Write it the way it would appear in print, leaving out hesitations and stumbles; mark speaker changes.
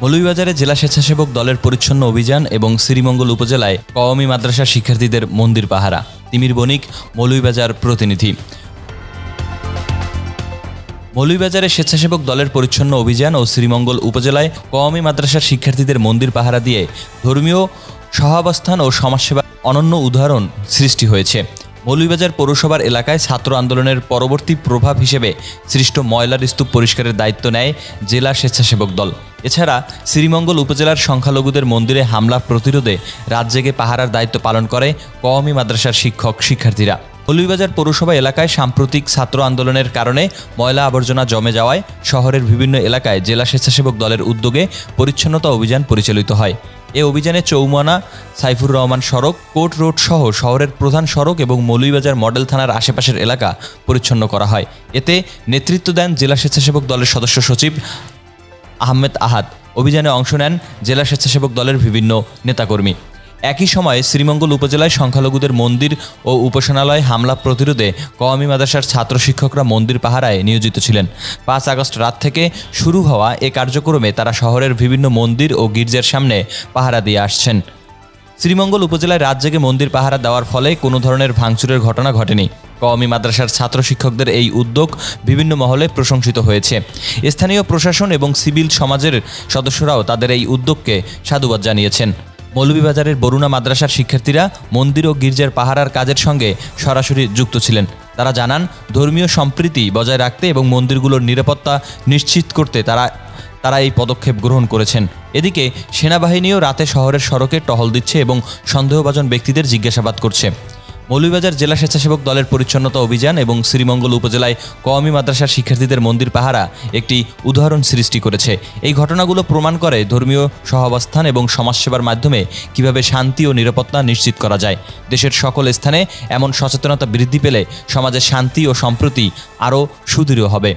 Speaker 1: মৌলভীবাজারে জেলা স্বেচ্ছাসেবক দলের পরিচ্ছন্ন অভিযান এবং শ্রীমঙ্গল উপজেলায় কওমি মাদ্রাসার শিক্ষার্থীদের মন্দির পাহারা। তিমির বণিক, মৌলভীবাজার প্রতিনিধি। মৌলভীবাজারে স্বেচ্ছাসেবক দলের পরিচ্ছন্ন অভিযান ও শ্রীমঙ্গল উপজেলায় কওমি মাদ্রাসার শিক্ষার্থীদের মন্দির পাহারা দিয়ে ধর্মীয় সহাবস্থান ও সমাজসেবার অনন্য উদাহরণ সৃষ্টি হয়েছে। মৌলভীবাজার পৌরসভার এলাকায় ছাত্র আন্দোলনের পরবর্তী প্রভাব হিসেবে সৃষ্ট ময়লার স্তূপ পরিষ্কারের দায়িত্ব নেয় জেলা স্বেচ্ছাসেবক দল। এছাড়া শ্রীমঙ্গল উপজেলার সংখ্যালঘুদের মন্দিরে হামলা প্রতিরোধে রাত জেগে পাহারার দায়িত্ব পালন করে কওমি মাদ্রাসার শিক্ষার্থীরা। মৌলভীবাজার পৌরসভা এলাকায় সাম্প্রতিক ছাত্র আন্দোলনের কারণে ময়লা আবর্জনা জমে যাওয়ায় শহরের বিভিন্ন এলাকায় জেলা স্বেচ্ছাসেবক দলের উদ্যোগে পরিচ্ছন্নতা অভিযান পরিচালিত হয়। এ অভিযানে চৌমানা, সাইফুর রহমান সড়ক, কোর্ট রোড সহ শহরের প্রধান সড়ক এবং মৌলভীবাজার মডেল থানার আশেপাশের এলাকা পরিচ্ছন্ন করা হয়। এতে নেতৃত্ব দেন জেলা স্বেচ্ছাসেবক দলের সদস্য সচিব আহমেদ আহাদ। অভিযানে অংশ নেন জেলা স্বেচ্ছাসেবক দলের বিভিন্ন নেতাকর্মী। একই সময়ে শ্রীমঙ্গল উপজেলায় সংখ্যালঘুদের মন্দির ও উপাসনালয় হামলা প্রতিরোধে কওমি মাদ্রাসার ছাত্র শিক্ষকরা মন্দির পাহারায় নিয়োজিত ছিলেন। 5 আগস্ট রাত থেকে শুরু হওয়া এ কার্যক্রমে তারা শহরের বিভিন্ন মন্দির ও গির্জার সামনে পাহারা দিয়ে আসছেন। শ্রীমঙ্গল উপজেলায় রাত জেগে মন্দির পাহারা দেওয়ার ফলে কোনো ধরনের ভাঙচুরের ঘটনা ঘটেনি। কওমি মাদ্রাসার ছাত্র শিক্ষকদের এই উদ্যোগ বিভিন্ন মহলে প্রশংসিত হয়েছে। স্থানীয় প্রশাসন এবং সিভিল সমাজের সদস্যরাও তাদের এই উদ্যোগকে সাধুবাদ জানিয়েছেন। মৌলভীবাজারের বরুণা মাদ্রাসার শিক্ষার্থীরা মন্দির ও গির্জার পাহারার কাজের সঙ্গে সরাসরি যুক্ত ছিলেন। তারা জানান, ধর্মীয় সম্প্রীতি বজায় রাখতে এবং মন্দিরগুলোর নিরাপত্তা নিশ্চিত করতে তারা এই পদক্ষেপ গ্রহণ করেছেন। এদিকে সেনাবাহিনীও রাতে শহরের সড়কে টহল দিচ্ছে এবং সন্দেহভাজন ব্যক্তিদের জিজ্ঞাসাবাদ করছে। মৌলভীবাজার জেলা স্বেচ্ছাসেবক দলের পরিচ্ছন্নতা অভিযান এবং শ্রীমঙ্গল উপজেলায় কওমি মাদ্রাসার শিক্ষার্থীদের মন্দির পাহারা একটি উদাহরণ সৃষ্টি করেছে। এই ঘটনাগুলো প্রমাণ করে ধর্মীয় সহাবস্থান এবং সমাজসেবার মাধ্যমে কিভাবে শান্তি ও নিরাপত্তা নিশ্চিত করা যায়। দেশের সকল স্থানে এমন সচেতনতা বৃদ্ধি পেলে সমাজের শান্তি ও সম্প্রীতি আরও সুদৃঢ় হবে।